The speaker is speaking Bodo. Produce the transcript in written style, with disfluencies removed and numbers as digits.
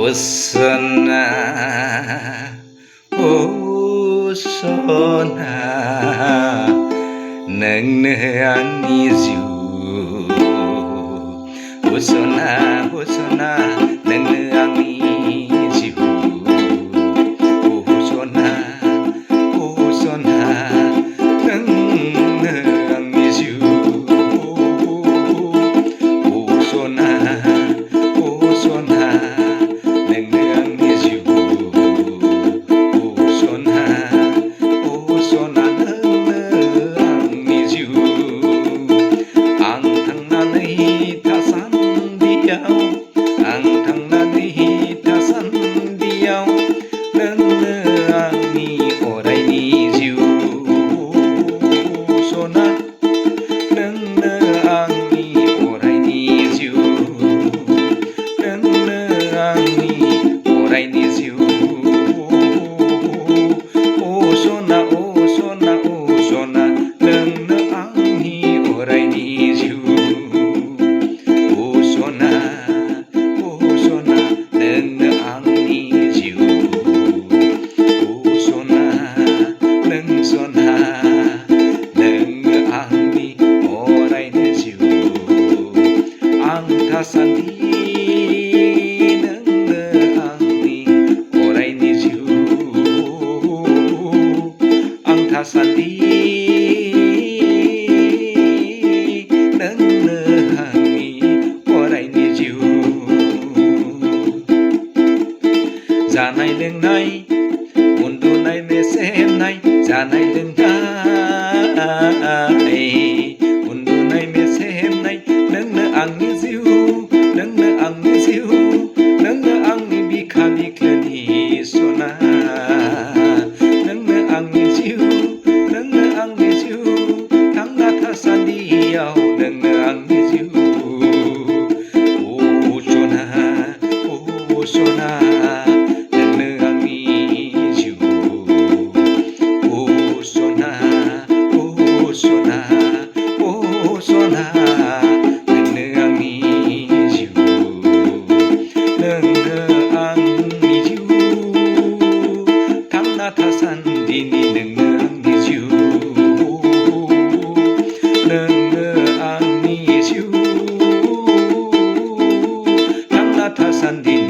웃어나 웃어나 nâng ni diu 웃어나 웃어나 nâng ni diu 웃어나 웃어나 nâng ni diu 웃어나 웃어나 जानाय लोंनाय उन्दुनाय मेसेमनाय जानाय लोंनाय उन्दुनाय मेसेमनाय नोंनो आंनि जिउ नोंनो आंनि जिउ नोंनो आंनि बिखा बिख्लोनि सना नोंनो आंनि जिउ नोंनो आंनि जिउ थांना थासान्दियाव नोंनो आंनि जिउ सना सना थासान्दिनि नोंनो आंनि जिउ नोंनो आंनि जिउ थांना थासान्दिनि